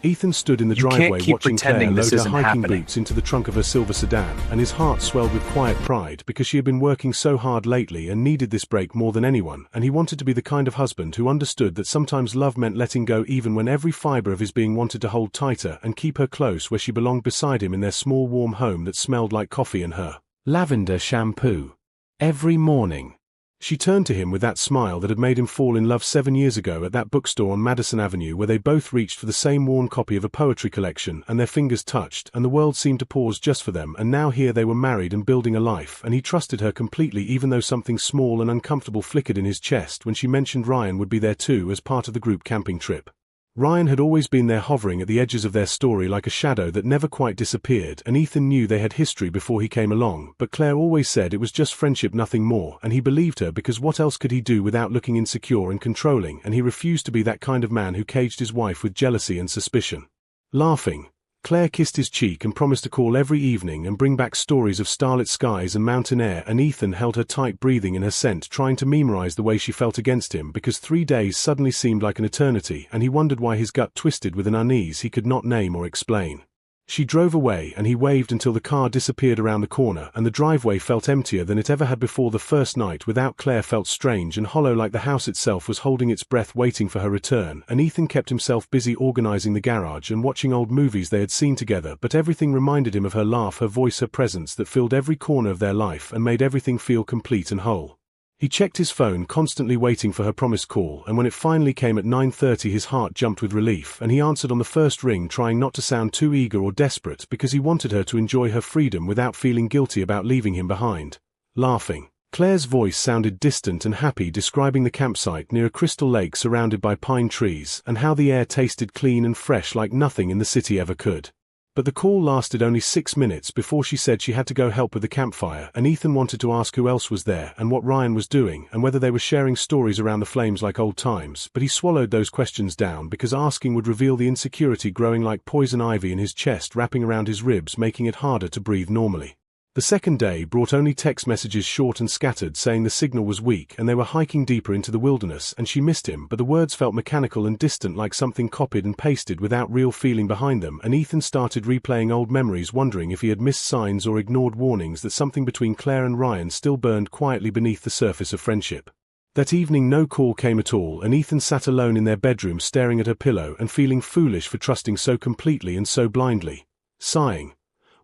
Ethan stood in the You can't driveway keep watching Claire pretending load this her isn't hiking happening. boots into the trunk of her silver sedan, and his heart swelled with quiet pride because she had been working so hard lately and needed this break more than anyone, and he wanted to be the kind of husband who understood that sometimes love meant letting go even when every fiber of his being wanted to hold tighter and keep her close where she belonged beside him in their small warm home that smelled like coffee and her lavender shampoo. Every morning. She turned to him with that smile that had made him fall in love 7 years ago at that bookstore on Madison Avenue where they both reached for the same worn copy of a poetry collection and their fingers touched and the world seemed to pause just for them, and now here they were married and building a life, and he trusted her completely even though something small and uncomfortable flickered in his chest when she mentioned Ryan would be there too as part of the group camping trip. Ryan had always been there hovering at the edges of their story like a shadow that never quite disappeared, and Ethan knew they had history before he came along, but Claire always said it was just friendship, nothing more, and he believed her because what else could he do without looking insecure and controlling, and he refused to be that kind of man who caged his wife with jealousy and suspicion. Laughing, Claire kissed his cheek and promised to call every evening and bring back stories of starlit skies and mountain air, and Ethan held her tight, breathing in her scent, trying to memorize the way she felt against him because 3 days suddenly seemed like an eternity, and he wondered why his gut twisted with an unease he could not name or explain. She drove away and he waved until the car disappeared around the corner and the driveway felt emptier than it ever had before. The first night without Claire felt strange and hollow, like the house itself was holding its breath waiting for her return, and Ethan kept himself busy organizing the garage and watching old movies they had seen together, but everything reminded him of her laugh, her voice, her presence that filled every corner of their life and made everything feel complete and whole. He checked his phone, constantly waiting for her promised call, and when it finally came at 9:30 his heart jumped with relief, and he answered on the first ring, trying not to sound too eager or desperate because he wanted her to enjoy her freedom without feeling guilty about leaving him behind. Laughing. Claire's voice sounded distant and happy, describing the campsite near a crystal lake surrounded by pine trees, and how the air tasted clean and fresh like nothing in the city ever could. But the call lasted only 6 minutes before she said she had to go help with the campfire, and Ethan wanted to ask who else was there and what Ryan was doing and whether they were sharing stories around the flames like old times, but he swallowed those questions down because asking would reveal the insecurity growing like poison ivy in his chest, wrapping around his ribs, making it harder to breathe normally. The second day brought only text messages, short and scattered, saying the signal was weak and they were hiking deeper into the wilderness and she missed him, but the words felt mechanical and distant, like something copied and pasted without real feeling behind them, and Ethan started replaying old memories, wondering if he had missed signs or ignored warnings that something between Claire and Ryan still burned quietly beneath the surface of friendship. That evening no call came at all, and Ethan sat alone in their bedroom staring at her pillow and feeling foolish for trusting so completely and so blindly. Sighing.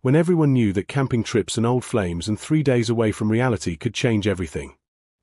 When everyone knew that camping trips and old flames and 3 days away from reality could change everything.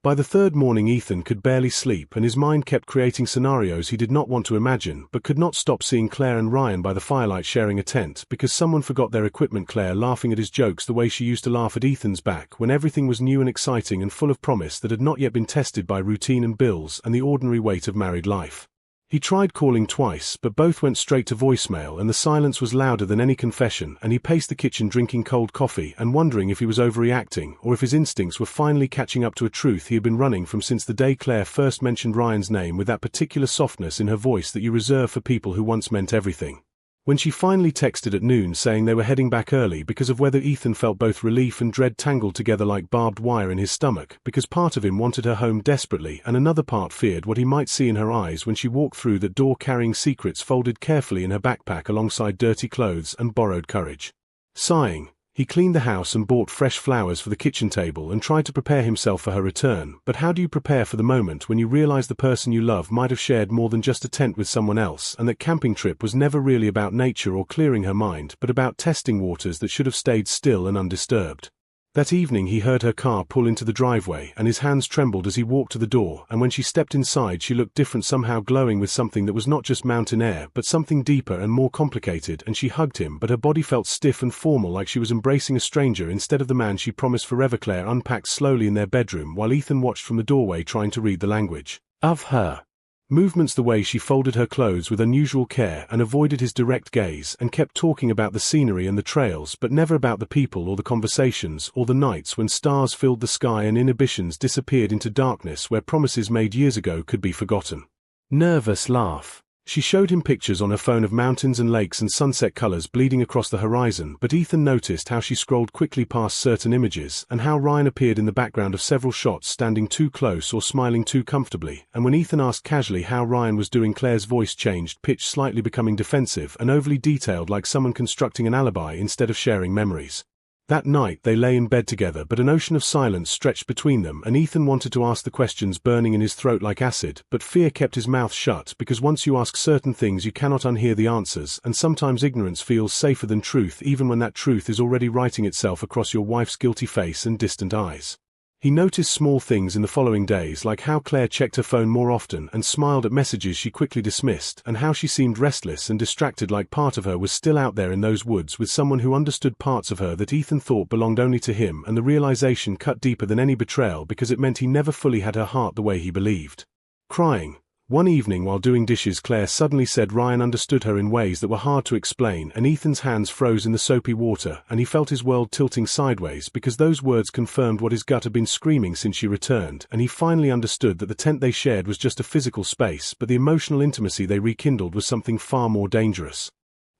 By the third morning Ethan could barely sleep and his mind kept creating scenarios he did not want to imagine, but could not stop seeing Claire and Ryan by the firelight sharing a tent because someone forgot their equipment, Claire laughing at his jokes the way she used to laugh at Ethan's back when everything was new and exciting and full of promise that had not yet been tested by routine and bills and the ordinary weight of married life. He tried calling twice, but both went straight to voicemail and the silence was louder than any confession, and he paced the kitchen drinking cold coffee and wondering if he was overreacting or if his instincts were finally catching up to a truth he had been running from since the day Claire first mentioned Ryan's name with that particular softness in her voice that you reserve for people who once meant everything. When she finally texted at noon saying they were heading back early because of weather, Ethan felt both relief and dread tangled together like barbed wire in his stomach, because part of him wanted her home desperately and another part feared what he might see in her eyes when she walked through that door carrying secrets folded carefully in her backpack alongside dirty clothes and borrowed courage. Sighing, he cleaned the house and bought fresh flowers for the kitchen table and tried to prepare himself for her return, but how do you prepare for the moment when you realize the person you love might have shared more than just a tent with someone else, and that camping trip was never really about nature or clearing her mind, but about testing waters that should have stayed still and undisturbed? That evening he heard her car pull into the driveway and his hands trembled as he walked to the door, and when she stepped inside she looked different, somehow glowing with something that was not just mountain air but something deeper and more complicated, and she hugged him, but her body felt stiff and formal like she was embracing a stranger instead of the man she promised forever. Claire unpacked slowly in their bedroom while Ethan watched from the doorway trying to read the language of her movements, the way she folded her clothes with unusual care and avoided his direct gaze and kept talking about the scenery and the trails but never about the people or the conversations or the nights when stars filled the sky and inhibitions disappeared into darkness where promises made years ago could be forgotten. Nervous laugh. She showed him pictures on her phone of mountains and lakes and sunset colors bleeding across the horizon, but Ethan noticed how she scrolled quickly past certain images, and how Ryan appeared in the background of several shots standing too close or smiling too comfortably, and when Ethan asked casually how Ryan was doing, Claire's voice changed, pitch slightly becoming defensive and overly detailed, like someone constructing an alibi instead of sharing memories. That night they lay in bed together, but an ocean of silence stretched between them, and Ethan wanted to ask the questions burning in his throat like acid, but fear kept his mouth shut, because once you ask certain things you cannot unhear the answers, and sometimes ignorance feels safer than truth, even when that truth is already writing itself across your wife's guilty face and distant eyes. He noticed small things in the following days, like how Claire checked her phone more often and smiled at messages she quickly dismissed, and how she seemed restless and distracted, like part of her was still out there in those woods with someone who understood parts of her that Ethan thought belonged only to him, and the realization cut deeper than any betrayal because it meant he never fully had her heart the way he believed. Crying. One evening while doing dishes, Claire suddenly said Ryan understood her in ways that were hard to explain, and Ethan's hands froze in the soapy water, and he felt his world tilting sideways because those words confirmed what his gut had been screaming since she returned, and he finally understood that the tent they shared was just a physical space, but the emotional intimacy they rekindled was something far more dangerous.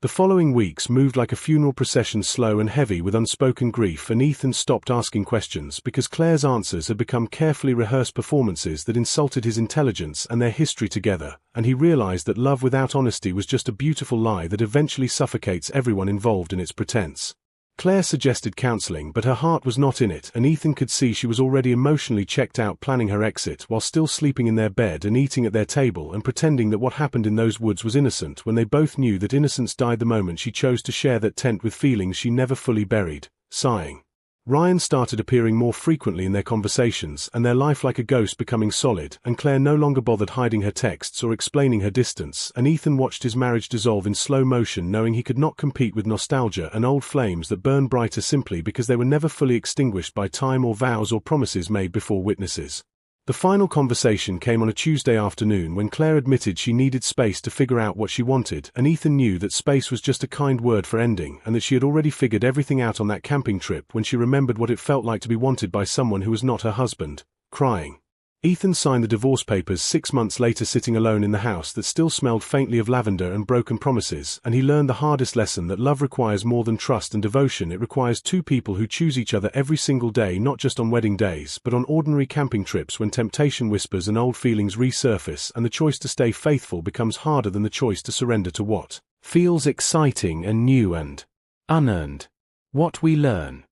The following weeks moved like a funeral procession, slow and heavy with unspoken grief, and Ethan stopped asking questions because Claire's answers had become carefully rehearsed performances that insulted his intelligence and their history together, and he realized that love without honesty was just a beautiful lie that eventually suffocates everyone involved in its pretense. Claire suggested counseling, but her heart was not in it, and Ethan could see she was already emotionally checked out, planning her exit while still sleeping in their bed and eating at their table and pretending that what happened in those woods was innocent, when they both knew that innocence died the moment she chose to share that tent with feelings she never fully buried. Sighing. Ryan started appearing more frequently in their conversations, and their life like a ghost becoming solid, and Claire no longer bothered hiding her texts or explaining her distance, and Ethan watched his marriage dissolve in slow motion, knowing he could not compete with nostalgia and old flames that burn brighter simply because they were never fully extinguished by time or vows or promises made before witnesses. The final conversation came on a Tuesday afternoon when Claire admitted she needed space to figure out what she wanted, and Ethan knew that space was just a kind word for ending, and that she had already figured everything out on that camping trip when she remembered what it felt like to be wanted by someone who was not her husband. Crying. Ethan signed the divorce papers 6 months later, sitting alone in the house that still smelled faintly of lavender and broken promises, and he learned the hardest lesson, that love requires more than trust and devotion. It requires two people who choose each other every single day, not just on wedding days, but on ordinary camping trips when temptation whispers and old feelings resurface, and the choice to stay faithful becomes harder than the choice to surrender to what feels exciting and new and unearned. What we learn.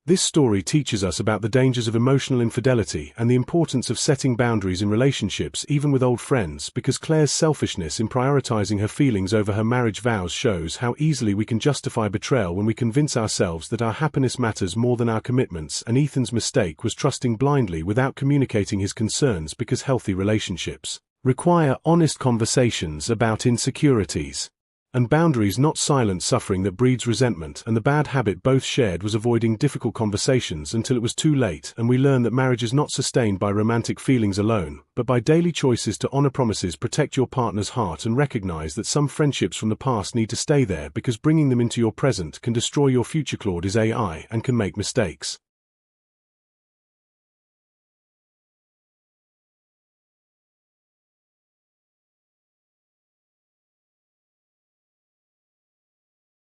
This story teaches us about the dangers of emotional infidelity and the importance of setting boundaries in relationships, even with old friends, because Claire's selfishness in prioritizing her feelings over her marriage vows shows how easily we can justify betrayal when we convince ourselves that our happiness matters more than our commitments, and Ethan's mistake was trusting blindly without communicating his concerns, because healthy relationships require honest conversations about insecurities and boundaries, not silent suffering that breeds resentment, and the bad habit both shared was avoiding difficult conversations until it was too late, and we learn that marriage is not sustained by romantic feelings alone, but by daily choices to honor promises, protect your partner's heart, and recognize that some friendships from the past need to stay there because bringing them into your present can destroy your future. Claude is AI and can make mistakes.